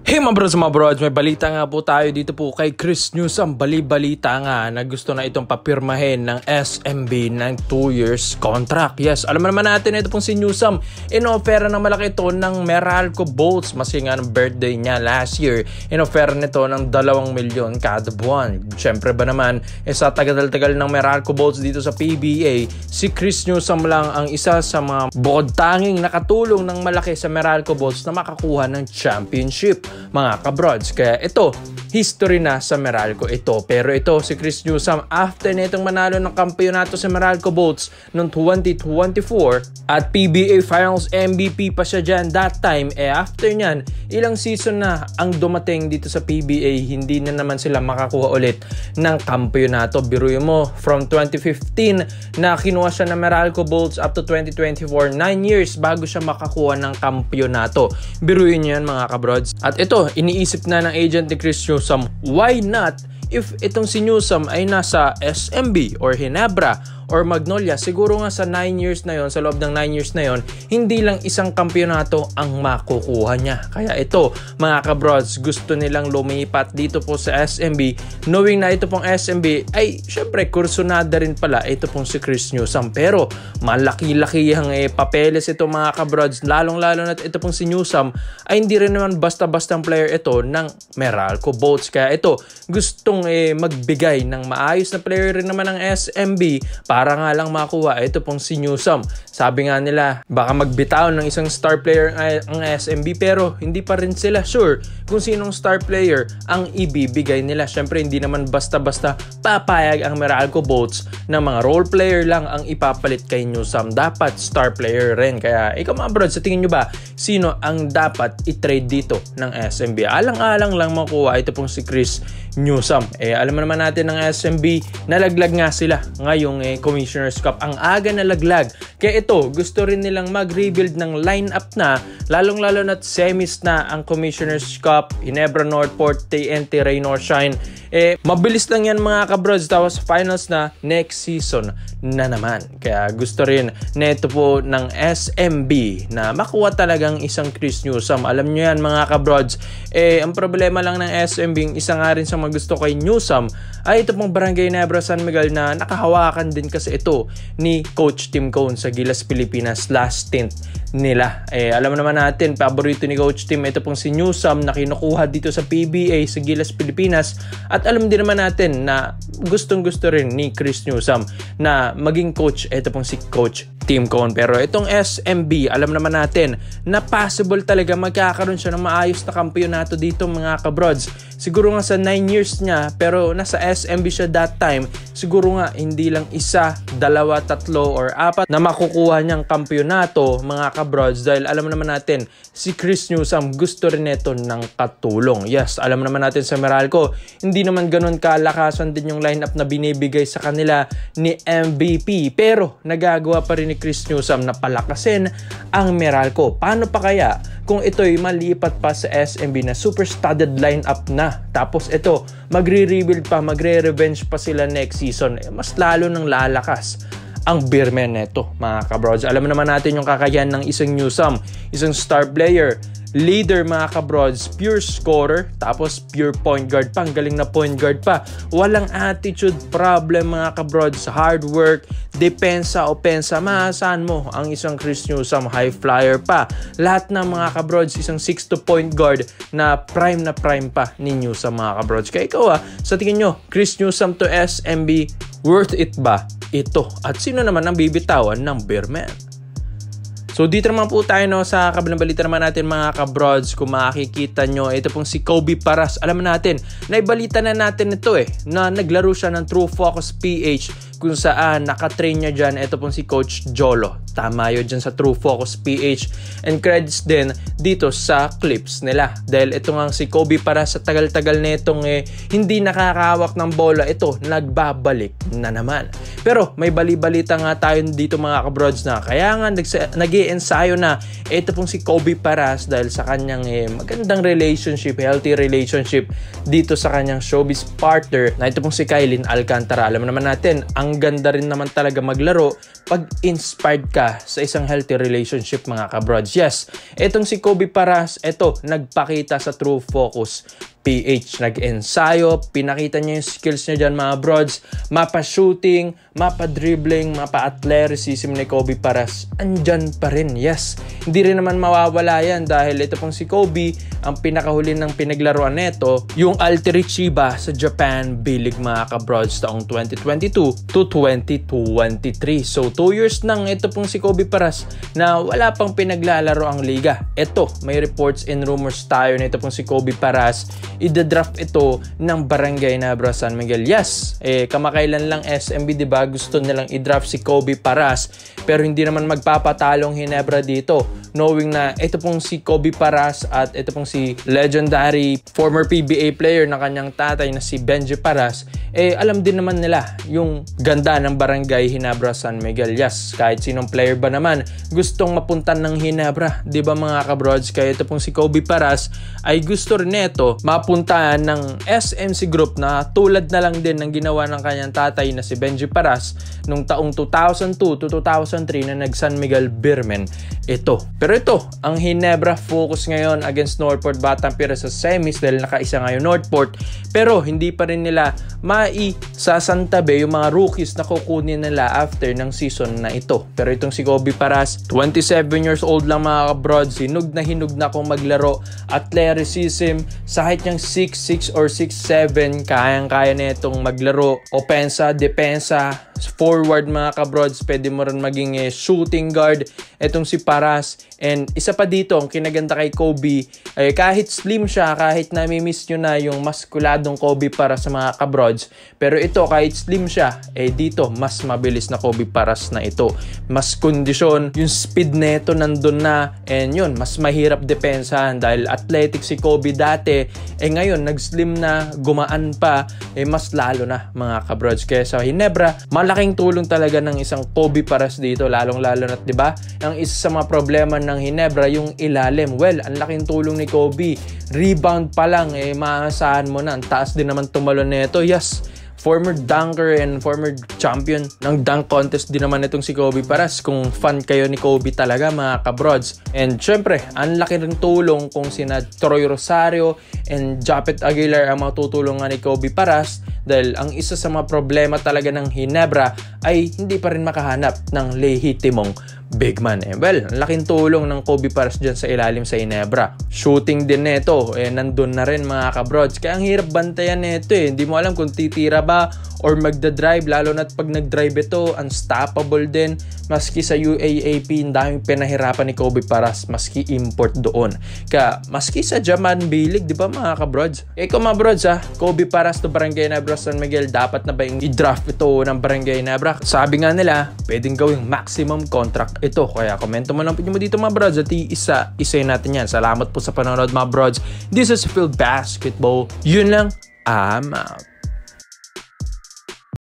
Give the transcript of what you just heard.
Hey mga brods, may balita nga po tayo dito po kay Chris Newsome. Bali-balita nga na gusto na itong papirmahin ng SMB ng 2 years contract. Yes, alam naman natin ito pong si Newsome. Inoffera ng malaki ito ng Meralco Bolts. Masing nga ng birthday niya last year. Inoffera nito ng 2 milyon kada buwan. Siyempre ba naman, sa tagal-tagal ng Meralco Bolts dito sa PBA, si Chris Newsome lang ang isa sa mga bukod tanging nakatulong ng malaki sa Meralco Bolts na makakuha ng championship, mga kabrods. Kaya ito, history na sa Meralco ito. Pero ito, si Chris Newsome, after nitong manalo ng kampeonato sa Meralco Bolts noong 2024 at PBA Finals MVP pa siya dyan that time, after nyan, ilang season na ang dumating dito sa PBA, hindi na naman sila makakuha ulit ng kampeonato. Biruin mo, from 2015 na kinuha siya ng Meralco Bolts up to 2024, 9 years bago siya makakuha ng kampeonato. Biruin nyo yan, mga kabrods. At ito, iniisip na ng agent ni Chris Newsome, why not if itong si Newsome ay nasa SMB or Ginebra or Magnolia? Siguro nga sa 9 years na yon, sa loob ng 9 years na yon, hindi lang isang kampeonato ang makukuha niya. Kaya ito, mga kabrods, gusto nilang lumipat dito po sa SMB, knowing na ito pong SMB ay syempre kursunada rin pala ito pong si Chris Newsome. Pero malaki-laki ang papeles ito, mga kabrods, lalong-lalo na ito pong si Newsome ay hindi rin naman basta-bastang player ito ng Meralco Bolts. Kaya ito, gustong magbigay ng maayos na player rin naman ng SMB para nga lang makuha ito pong si Newsome. Sabi nga nila, baka magbitaw ng isang star player ang SMB, pero hindi pa rin sila sure kung sinong star player ang ibibigay nila. Syempre, hindi naman basta-basta papayag ang Meralco Bolts na mga role player lang ang ipapalit kay Newsome. Dapat star player rin. Kaya ikaw, mga bro, sa tingin nyo ba, sino ang dapat i-trade dito ng SMB? Alang-alang lang makuha ito pong si Chris Newsome. Alam naman natin ng SMB, nalaglag nga sila ngayong Commissioner's Cup. Ang aga nalaglag. Kaya ito, gusto rin nilang mag-rebuild ng lineup na, lalong-lalo na't semis na ang Commissioner's Cup, Ginebra Northport, TNT, Rain or Shine. Mabilis lang yan, mga kabrods, tapos finals na next season na naman. Kaya gusto rin neto po ng SMB na makuha talagang isang Chris Newsome. Alam nyo yan, mga kabrods, ang problema lang ng SMB, isa nga rin sa mga gusto kay Newsome ay ito pong Barangay Ginebra San Miguel na nakahawakan din kasi ito ni Coach Tim Cone sa Gilas Pilipinas last stint nila. Alam naman natin, paborito ni Coach Tim ito pong si Newsome na kinukuha dito sa PBA sa Gilas Pilipinas, at alam din naman natin na gustong-gusto rin ni Chris Newsome na maging coach ito pong si Coach Tim Cone. Pero itong SMB, alam naman natin na possible talaga magkakaroon siya ng maayos na kampeonato dito, mga kabrods. Siguro nga sa 9 years niya, pero nasa SMB siya that time, siguro nga hindi lang 1, 2, 3 or 4 na makukuha niyang kampeonato, mga kabrods, dahil alam naman natin si Chris Newsome gusto rin ito ng katulong. Yes, alam naman natin sa Meralco, hindi naman ganun kalakasan din yung lineup na binibigay sa kanila ni MVP, pero nagagawa pa rin ni Chris Newsome na palakasin ang Meralco. Paano pa kaya kung ito'y malipat pa sa SMB na super studded lineup na, tapos ito magre-rebuild pa, magre-revenge pa sila next season? Mas lalo nang lalakas ang Beermen neto, mga kabrods. Alam naman natin yung kakayahan ng isang Newsome, isang star player, leader, mga kabrods, pure scorer, tapos pure point guard pa, ang galing na point guard pa, walang attitude problem, mga kabrods, hard work, depensa, opensa, maasahan mo ang isang Chris Newsome, high flyer pa, lahat ng mga kabrods, isang 6'2" point guard na prime pa ni Newsome, mga kabrods. Kaya ikaw, sa tingin nyo, Chris Newsome to SMB, worth it ba ito? At sino naman ang bibitawan ng Beermen? So dito naman po tayo sa kabilang balita naman natin, mga kabrods. Kung makikita nyo, ito pong si Kobe Paras. Alam natin, naibalita na natin ito na naglaro siya ng True Focus PH, kung saan nakatrain niya dyan ito pong si Coach Jolo. Tama yun dyan sa True Focus PH. And credits din dito sa clips nila. Dahil ito nga si Kobe Paras, sa tagal-tagal na itong hindi nakakahawak ng bola, ito nagbabalik na naman. Pero may bali-balita nga tayo dito, mga kabrods, na kaya nga nag-i-ensayo na ito pong si Kobe Paras dahil sa kanyang magandang relationship, healthy relationship dito sa kanyang showbiz partner na ito pong si Kylin Alcantara. Alam naman natin, ang ang ganda rin naman talaga maglaro pag inspired ka sa isang healthy relationship mga kabrods. Yes, etong si Kobe Paras, nagpakita sa True Focus PH. Nag-ensayo, pinakita niya yung skills niya dyan mga brods. Mapa-shooting, mapa-dribbling, mapa-athleticism ni Kobe Paras. Andyan pa rin, yes. Hindi rin naman mawawala yan dahil ito pong si Kobe, ang pinakahuli ng pinaglaruan neto, yung Alter Chiba sa Japan B-League mga kabrods taong 2022 to 2023. So 2 years nang ito pong si Kobe Paras na wala pang pinaglalaro ang liga. Ito, may reports and rumors tayo na ito pong si Kobe Paras ida-draft ito ng Barangay Nebra San Miguel. Yes, kamakailan lang SMB, diba? Gusto nilang i-draft si Kobe Paras pero hindi naman magpapatalong Hinebra dito, knowing na ito pong si Kobe Paras at ito pong si legendary former PBA player na kanyang tatay na si Benji Paras, alam din naman nila yung ganda ng Barangay Hinebra San Miguel. Yes, kahit sinong player ba naman gustong mapuntan ng Hinebra, diba mga kabrods? Kaya ito pong si Kobe Paras ay gusto rin neto mapuntahan ng SMC Group na tulad na lang din ng ginawa ng kanyang tatay na si Benji Paras nung taong 2002 to 2003 na nag-San Miguel Beermen ito. Pero ito, ang Hinebra focus ngayon against Northport Batangas sa semis dahil nakaisa ngayon Northport, pero hindi pa rin nila maisasantabi yung mga rookies na kukunin nila after ng season na ito. Pero itong si Kobe Paras, 27 years old lang mga kabrods, hinug na kung maglaro, athleticism, sa height niyang 6'6 or 6'7, kayang-kaya na itong maglaro, opensa, depensa, forward mga kabrods, pwede mo rin maging shooting guard etong si Paras. And isa pa dito, ang kinaganda kay Kobe, kahit slim siya, kahit nami-miss nyo na yung maskuladong Kobe Paras sa mga kabrods, pero ito kahit slim siya, dito mas mabilis na Kobe Paras na ito, mas kondisyon, yung speed neto nandun na, and yun, mas mahirap depensahan dahil athletic si Kobe dati, ngayon nag-slim na, gumaan pa, mas lalo na mga kabrods. Kaya sa Hinebra, malaking tulong talaga ng isang Kobe Paras dito, lalong-lalo na, 'di ba? Ang isa sa mga problema ng Hinebra yung ilalim. Well, ang laking tulong ni Kobe. Rebound pa lang maasahan mo na. Ang taas din naman tumalon nito. Yes, former dunker and former champion ng dunk contest din naman itong si Kobe Paras. Kung fan kayo ni Kobe talaga mga kabrods. And syempre, ang laki ring tulong kung sina Troy Rosario and Japet Aguilar ang matutulungan ni Kobe Paras, dahil ang isa sa mga problema talaga ng Hinebra ay hindi pa rin makahanap ng lehitimong big man. Well, ang laking tulong ng Kobe Paras dyan sa ilalim sa Hinebra. Shooting din neto, nandun na rin mga kabrods. Kaya ang hirap bantayan neto Hindi mo alam kung titira ba or magdadrive, lalo na't pag nagdrive ito, unstoppable din. Maski sa UAAP, ang daming pinahirapan ni Kobe Paras, maski import doon. Kaya, maski sa Jaman B-League, di ba mga kabrods? Kung mga brods Kobe Paras to Barangay Nebra San Miguel, dapat na ba yung i-draft ito ng Barangay Nebra? Sabi nga nila, pwedeng gawing maximum contract ito. Kaya, komento mo lang po mo dito mga brods at isa natin yan. Salamat po sa panonood mga brods. This is Phil Basketball. Yun lang, I'm out.